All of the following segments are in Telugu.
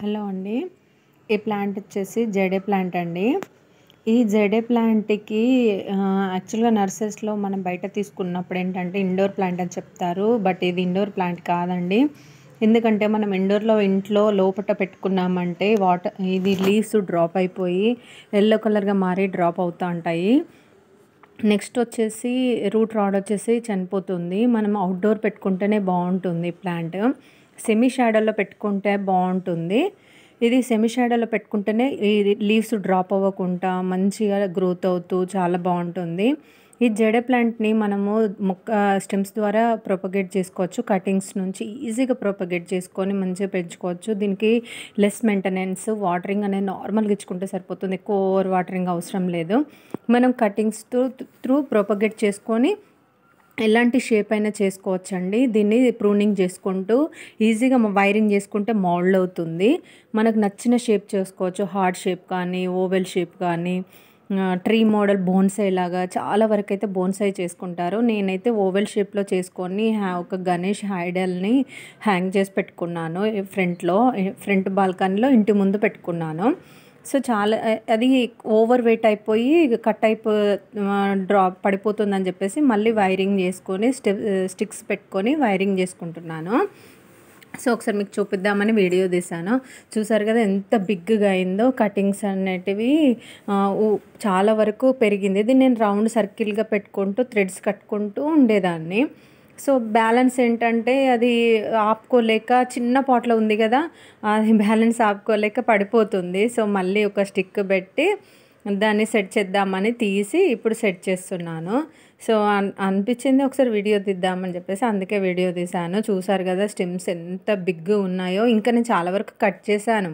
హలో అండి. ఈ ప్లాంట్ వచ్చేసి జడే ప్లాంట్ అండి. ఈ జడే ప్లాంట్‌కి యాక్చువల్‌గా నర్సరీస్‌లో మనం బయట తీసుకున్నప్పుడు ఏంటంటే ఇండోర్ ప్లాంట్ అని చెప్తారు. బట్ ఇది ఇండోర్ ప్లాంట్ కాదండి. ఎందుకంటే మనం ఇంట్లో లోపట పెట్టుకున్నామంటే ఇది లీవ్స్ డ్రాప్ అయిపోయి యెల్లో కలర్‌గా మారి డ్రాప్ అవుతా ఉంటాయి. నెక్స్ట్ వచ్చేసి రూట్ రాడ్ వచ్చేసి చనిపోతుంది. మనం అవుట్‌డోర్ పెట్టుకుంటేనే బావుంటుంది ప్లాంట్. సెమీ షాడోలో పెట్టుకుంటే బావుంటుంది. ఇది సెమీ షాడోలో పెట్టుకుంటేనే ఈ లీవ్స్ డ్రాప్ అవ్వకుండా మంచిగా గ్రోత్ అవుతూ చాలా బావుంటుంది. ఈ జడ ప్లాంట్‌ని మనము స్టెమ్స్ ద్వారా ప్రొపగేట్ చేసుకోవచ్చు. కటింగ్స్ నుంచి ఈజీగా ప్రొపగేట్ చేసుకొని మంచిగా పెంచుకోవచ్చు. దీనికి లెస్ మెయింటెనెన్స్, వాటరింగ్ అనేది నార్మల్‌గా ఇచ్చుకుంటే సరిపోతుంది. ఎక్కువ ఓవర్ వాటరింగ్ అవసరం లేదు. మనం కటింగ్స్ త్రూ ప్రొపగేట్ చేసుకొని ఎలాంటి షేప్ అయినా చేసుకోవచ్చండి. దీన్ని ప్రూనింగ్ చేసుకుంటూ ఈజీగా వైరింగ్ చేసుకుంటే మౌల్డ్ అవుతుంది. మనకు నచ్చిన షేప్ చేసుకోవచ్చు. హార్ట్ షేప్ కానీ, ఓవెల్ షేప్ కానీ, ట్రీ మోడల్ బోన్సాయ్ లాగా చాలా వరకైతే బోన్సాయ్ చేసుకుంటారు. నేనైతే ఓవెల్ షేప్‌లో చేసుకొని ఒక గణేష్ ఐడల్‌ని హ్యాంగ్ చేసి పెట్టుకున్నాను. ఫ్రంట్ బాల్కనీలో ఇంటి ముందు పెట్టుకున్నాను. సో, చాలా అది ఓవర్ వెయిట్ అయిపోయి కట్ పడిపోతుందని చెప్పేసి మళ్ళీ వైరింగ్ చేసుకొని స్టిక్స్ పెట్టుకొని వైరింగ్ చేసుకుంటున్నాను. సో, ఒకసారి మీకు చూపిద్దామని వీడియో తీశాను. చూసారు కదా ఎంత బిగ్‌గా అయిందో కటింగ్స్ అనేటివి చాలా వరకు పెరిగింది. ఇది నేను రౌండ్ సర్కిల్‌గా పెట్టుకుంటూ థ్రెడ్స్ కట్టుకుంటూ ఉండేదాన్ని. సో, బ్యాలెన్స్ ఏంటంటే అది ఆపుకోలేక చిన్న పాట్‌లో ఉంది కదా! అది బ్యాలెన్స్ ఆపుకోలేక పడిపోతుంది. సో, మళ్ళీ ఒక స్టిక్ పెట్టి దాన్ని సెట్ చేద్దామని తీసి ఇప్పుడు సెట్ చేస్తున్నాను. సో, అనిపించింది ఒకసారి వీడియో తీద్దామని చెప్పేసి అందుకే వీడియో తీశాను. చూసారు కదా స్టెమ్స్ ఎంత బిగ్‌గా ఉన్నాయో. ఇంకా నేను చాలా వరకు కట్ చేశాను.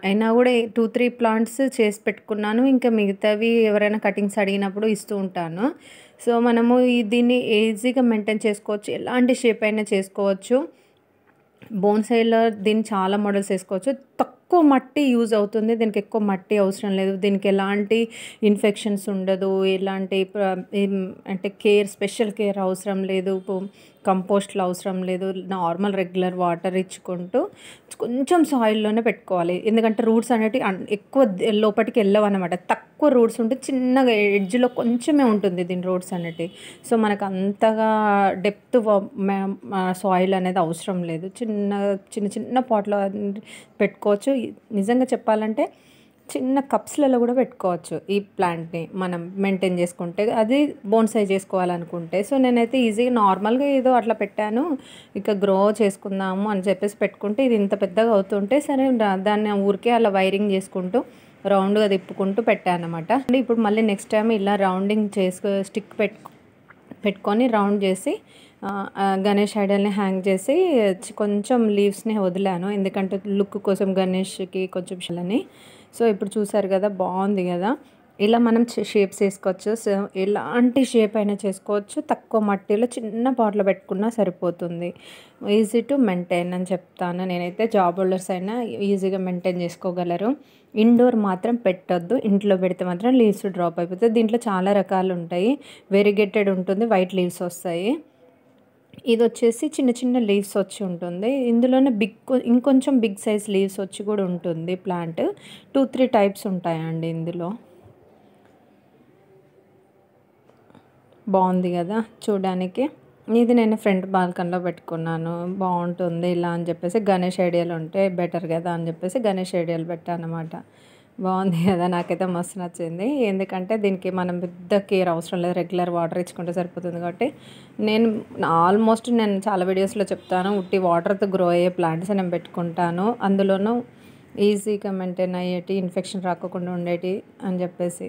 అయినా కూడా 2, 3 ప్లాంట్స్ చేసి పెట్టుకున్నాను. ఇంకా మిగతావి ఎవరైనా కటింగ్స్ అడిగినప్పుడు ఇస్తూ ఉంటాను. సో, మనము దీన్ని ఈజీగా మెయింటైన్ చేసుకోవచ్చు. ఎలాంటి షేప్ అయినా చేసుకోవచ్చు. బోన్సాయ్‌లో దీన్ని చాలా మోడల్స్ వేసుకోవచ్చు. తక్కువ మట్టి యూజ్ అవుతుంది. దీనికి ఎక్కువ మట్టి అవసరం లేదు. దీనికి ఎలాంటి ఇన్ఫెక్షన్స్ ఉండదు. ఎలాంటి అంటే స్పెషల్ కేర్ అవసరం లేదు. కంపోస్ట్‌లు అవసరం లేదు. నార్మల్ రెగ్యులర్ వాటర్ ఇచ్చుకుంటూ కొంచెం సాయిల్‌లోనే పెట్టుకోవాలి. ఎందుకంటే రూట్స్ అనేటివి ఎక్కువ లోపటికి వెళ్ళవన్నమాట. తక్కువ రూట్స్ ఉంటే చిన్నగా ఎడ్జ్‌లో కొంచెమే ఉంటుంది దీని రూట్స్ అనేటివి. సో, మనకు అంతగా డెప్త్ సాయిల్ అనేది అవసరం లేదు. చిన్న చిన్న పాట్‌లో పెట్టుకోవచ్చు. నిజంగా చెప్పాలంటే చిన్న కప్స్‌లలో కూడా పెట్టుకోవచ్చు ఈ ప్లాంట్‌ని మనం మెయింటైన్ చేసుకుంటే. అది బోన్సాయ్ చేసుకోవాలనుకుంటే. సో, నేనైతే ఈజీగా నార్మల్‌గా ఏదో అట్లా పెట్టాను. ఇక గ్రో చేసుకుందాము అని చెప్పేసి పెట్టుకుంటే ఇది ఇంత పెద్దగా అవుతుంటే సరే దాన్ని ఊరికే అలా వైరింగ్ చేసుకుంటూ రౌండ్‌గా తిప్పుకుంటూ పెట్టానన్నమాట. ఇప్పుడు మళ్ళీ నెక్స్ట్ టైం ఇలా రౌండింగ్ స్టిక్ పెట్టుకొని రౌండ్ చేసి గణేష్ ఐడల్‌ని హ్యాంగ్ చేసి కొంచెం లీవ్స్‌ని వదిలాను. ఎందుకంటే లుక్ కోసం గణేష్‌కి కొంచెం షలని. సో, ఇప్పుడు చూసారు కదా బాగుంది కదా! ఇలా మనం షేప్స్ వేసుకోవచ్చు. సో, ఎలాంటి షేప్ అయినా చేసుకోవచ్చు. తక్కువ మట్టిలో చిన్న పాట్‌లో పెట్టుకున్నా సరిపోతుంది. ఈజీ టు మెయింటైన్ అని చెప్తాను. నేనైతే జాబ్ హోల్డర్స్ అయినా ఈజీగా మెయింటైన్ చేసుకోగలరు. ఇండోర్ మాత్రం పెట్టొద్దు. ఇంట్లో పెడితే మాత్రం లీవ్స్ డ్రాప్ అయిపోతాయి. దీంట్లో చాలా రకాలు ఉంటాయి. వెరిగేటెడ్ ఉంటుంది. వైట్ లీవ్స్ వస్తాయి. ఇదొచ్చేసి చిన్న చిన్న లీవ్స్ వచ్చి ఉంటుంది. ఇందులోనే ఇంకొంచెం బిగ్ సైజ్ లీవ్స్ వచ్చి కూడా ఉంటుంది ప్లాంట్. 2, 3 టైప్స్ ఉంటాయండి ఇందులో. బాగుంది కదా చూడడానికి. ఇది నేను ఫ్రంట్ బాల్కనీలో పెట్టుకున్నాను. బాగుంటుంది ఇలా అని చెప్పేసి గణేష్ ఐడియాలు ఉంటే బెటర్ కదా అని చెప్పేసి గణేష్ ఐడియాలు పెట్టానన్నమాట. బాగుంది కదా! నాకైతే మస్తు నచ్చింది. ఎందుకంటే దీనికి మనం పెద్ద కేర్ అవసరం లేదు. రెగ్యులర్ వాటర్ ఇచ్చుకుంటే సరిపోతుంది కాబట్టి నేను చాలా వీడియోస్‌లో చెప్తాను. ఉట్టి వాటర్‌తో గ్రో అయ్యే ప్లాంట్స్ నేను పెట్టుకుంటాను. అందులోనూ ఈజీగా మెయింటైన్ అయ్యేటి, ఇన్ఫెక్షన్ రాకుండా ఉండేటి అని చెప్పేసి.